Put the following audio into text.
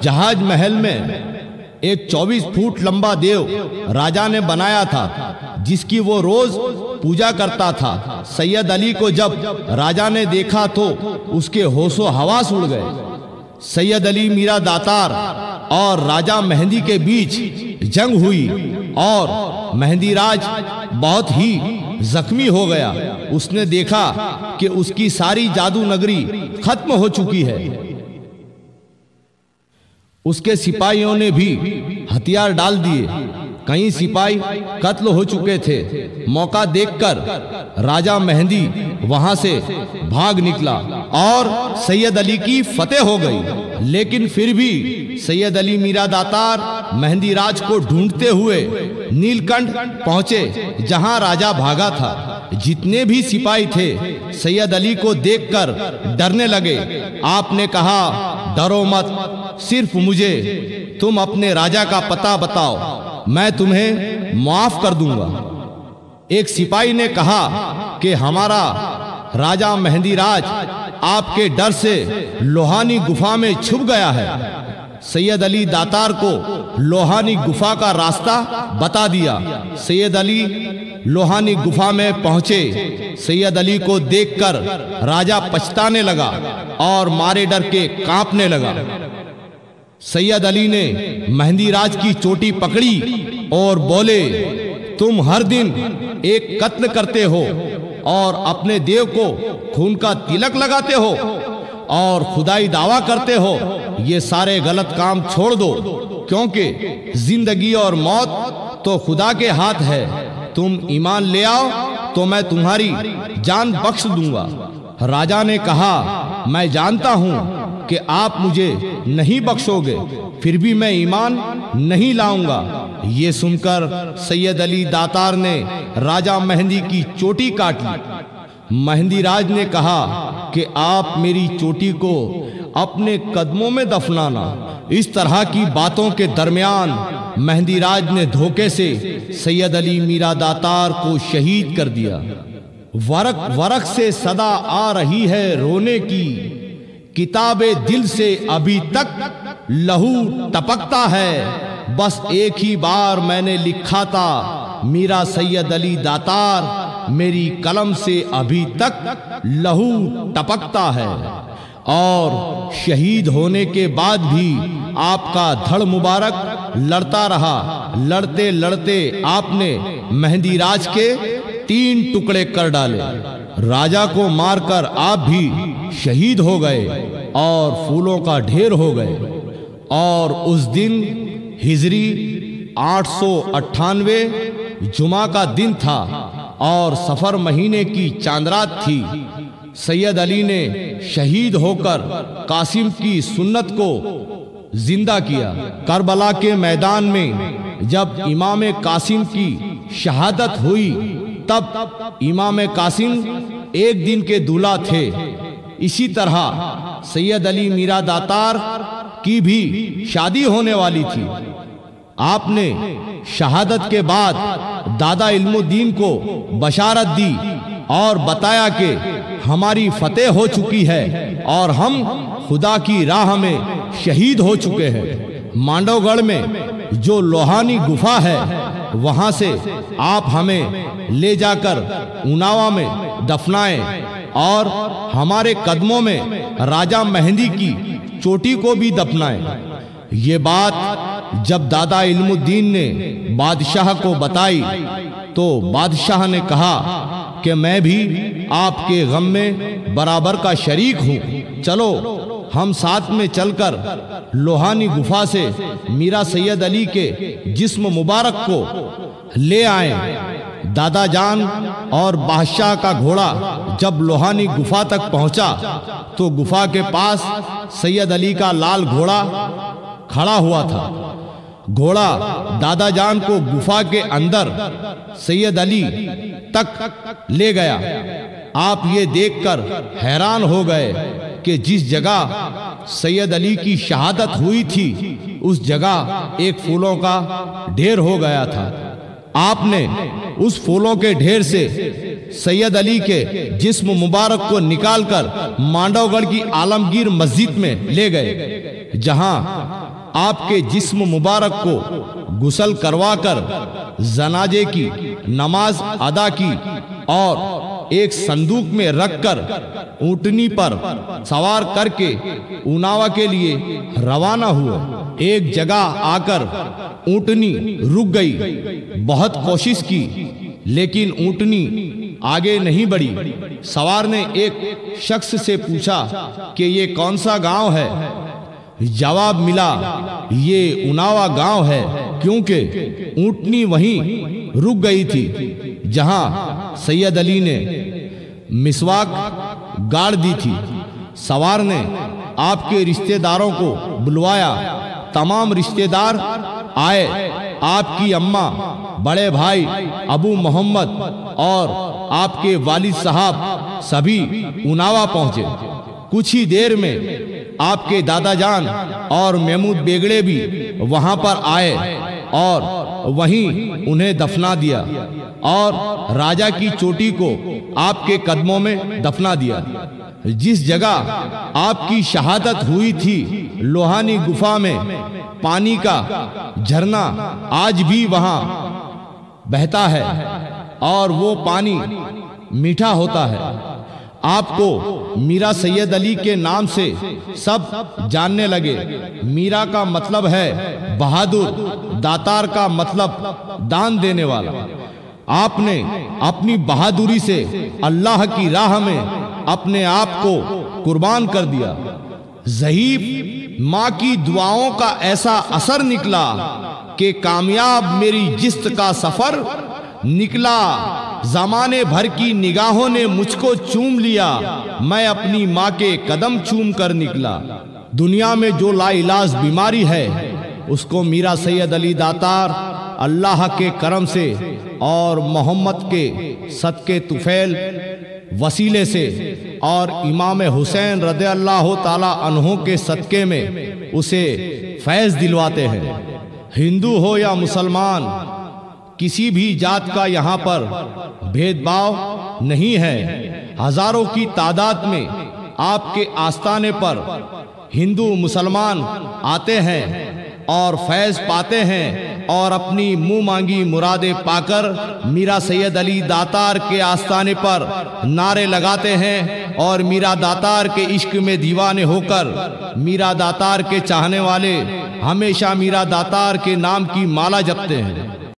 जहाज महल में एक 24 फुट लंबा देव राजा ने बनाया था, जिसकी वो रोज पूजा करता था। सैयद अली को जब राजा ने देखा तो उसके होशो हवास उड़ गए। सैयद अली मीरा दातार और राजा मेहंदी के बीच जंग हुई और मेहंदी राज बहुत ही जख्मी हो गया। उसने देखा कि उसकी सारी जादू नगरी खत्म हो चुकी है। उसके सिपाहियों ने भी हथियार डाल दिए। कई सिपाही कत्ल हो चुके थे। मौका देखकर राजा मेहंदी वहां से भाग निकला और सैयद अली की फतेह हो गई। लेकिन फिर भी सैयद अली मीरा दातार मेहंदी राज को ढूंढते हुए नीलकंठ पहुंचे, जहां राजा भागा था। जितने भी सिपाही थे सैयद अली को देखकर डरने लगे। आपने कहा, डरो मत, सिर्फ मुझे तुम अपने राजा का पता बताओ, मैं तुम्हें माफ कर दूंगा। एक सिपाही ने कहा कि हमारा राजा मेहंदी राज आपके डर से लोहानी गुफा में छुप गया है। सैयद अली दातार को लोहानी गुफा का रास्ता बता दिया। सैयद अली लोहानी गुफा में पहुंचे। सैयद अली को देखकर राजा पछताने लगा और मारे डर के कांपने लगा। सैयद अली ने मेहंदी राज की चोटी पकड़ी और बोले, तुम हर दिन एक कत्ल करते हो और अपने देव को खून का तिलक लगाते हो और खुदाई दावा करते हो। ये सारे गलत काम छोड़ दो, क्योंकि जिंदगी और मौत तो खुदा के हाथ है। तुम ईमान ले आओ तो मैं तुम्हारी जान बख्श दूंगा। राजा ने कहा, मैं जानता हूं कि आप मुझे नहीं बख्शोगे, फिर भी मैं ईमान नहीं लाऊंगा। ये सुनकर सैयद अली दातार ने राजा मेहंदी की चोटी काट ली। मेहंदी राज ने कहा कि आप मेरी चोटी को अपने कदमों में दफनाना। इस तरह की बातों के दरमियान मेहंदी राज ने धोखे से सैयद अली मीरा दातार को शहीद कर दिया। वरक वरक से सदा आ रही है रोने की, किताबे दिल से अभी तक लहू टपकता है। बस एक ही बार मैंने लिखा था, मीरा सैयद अली दातार, मेरी कलम से अभी तक लहू टपकता है। और शहीद होने के बाद भी आपका धड़ मुबारक लड़ता रहा। लड़ते लड़ते आपने मेहंदी राज के 3 टुकड़े कर डाले। राजा को मारकर आप भी शहीद हो गए और फूलों का ढेर हो गए। और उस दिन हिजरी 898 जुमा का दिन था और सफर महीने की चांदरात थी। सैयद अली ने शहीद होकर कासिम की सुन्नत को जिंदा किया। करबला के मैदान में जब इमाम कासिम की शहादत हुई, तब इमाम कासिम एक दिन के दूल्हा थे। इसी तरह सैयद अली मीरा दातार की भी शादी होने वाली थी। आपने शहादत के बाद दादा इल्मुद्दीन को बशारत दी और बताया कि हमारी फतेह हो चुकी है और हम खुदा की राह में शहीद हो चुके हैं। मांडवगढ़ में जो लोहानी गुफा है, वहां से आप हमें ले जाकर उनावा में दफनाएं और हमारे कदमों में राजा मेहंदी की चोटी को भी दफनाएं। ये बात जब दादा इल्मुद्दीन ने बादशाह को बताई तो बादशाह ने कहा कि मैं भी आपके गम में बराबर का शरीक हूँ। चलो हम साथ में चलकर लोहानी गुफा से मीरा सैयद अली के जिस्म मुबारक को ले आए। दादा जान और बादशाह का घोड़ा जब लोहानी गुफा तक पहुंचा तो गुफा के पास सैयद अली का लाल घोड़ा खड़ा हुआ था। घोड़ा दादा जान को गुफा के अंदर सैयद अली तक ले गया। आप ये देखकर हैरान हो गए कि जिस जगह सैयद अली की शहादत हुई थी उस जगह एक फूलों का ढेर हो गया था। आपने उस फूलों के ढेर से सैयद अली के जिस्म मुबारक को निकालकर मांडवगढ़ की आलमगीर मस्जिद में ले गए, जहां आपके जिस्म मुबारक को गुसल करवाकर जनाजे की नमाज अदा की और एक संदूक में रखकर ऊंटनी पर सवार करके उनावा के लिए रवाना हुए। एक जगह आकर ऊंटनी रुक गई। बहुत कोशिश की लेकिन ऊंटनी आगे नहीं बढ़ी। सवार ने एक शख्स से पूछा कि ये कौन सा गांव है। जवाब मिला, ये उनावा गांव है, क्योंकि ऊंटनी वहीं रुक गई थी जहां सैयद अली ने मिसवाक गाड़ दी थी। सवार ने आपके रिश्तेदारों को बुलवाया। तमाम रिश्तेदार आए। आपकी अम्मा, बड़े भाई अबू मोहम्मद और आपके वालिद साहब सभी उनावा पहुंचे। कुछ ही देर में आपके दादा जान और महमूद बेगड़े भी वहां पर आए और वहीं उन्हें दफना दिया और राजा की चोटी को आपके कदमों में दफना दिया। जिस जगह आपकी शहादत हुई थी, लोहानी गुफा में पानी का झरना आज भी वहां बहता है और वो पानी मीठा होता है। आपको मीरा सैयद अली के नाम से सब जानने लगे। मीरा का मतलब है बहादुर, दातार का मतलब दान देने वाला। आपने अपनी बहादुरी से अल्लाह की राह में अपने आप को कुर्बान कर दिया। ज़हीफ माँ की दुआओं का ऐसा असर निकला कि कामयाब मेरी जिस्त का सफर निकला। जमाने भर की निगाहों ने मुझको चूम लिया, मैं अपनी माँ के कदम चूम कर निकला। दुनिया में जो लाइलाज बीमारी है उसको मीरा सैयद अली दातार अल्लाह के करम से और मोहम्मद के सदके तुफैल वसीले से और इमाम हुसैन रज़ियल्लाहु ताला अन्हु के सदके में उसे फैज़ दिलवाते हैं। हिंदू हो या मुसलमान, किसी भी जात का यहाँ पर भेदभाव नहीं है। हजारों की तादाद में आपके आस्थाने पर हिंदू मुसलमान आते हैं और फैज़ पाते हैं और अपनी मुंह मांगी मुरादें पाकर मीरा सैयद अली दातार के आस्थाने पर नारे लगाते हैं और मीरा दातार के इश्क में दीवाने होकर मीरा दातार के चाहने वाले हमेशा मीरा दातार के नाम की माला जपते हैं।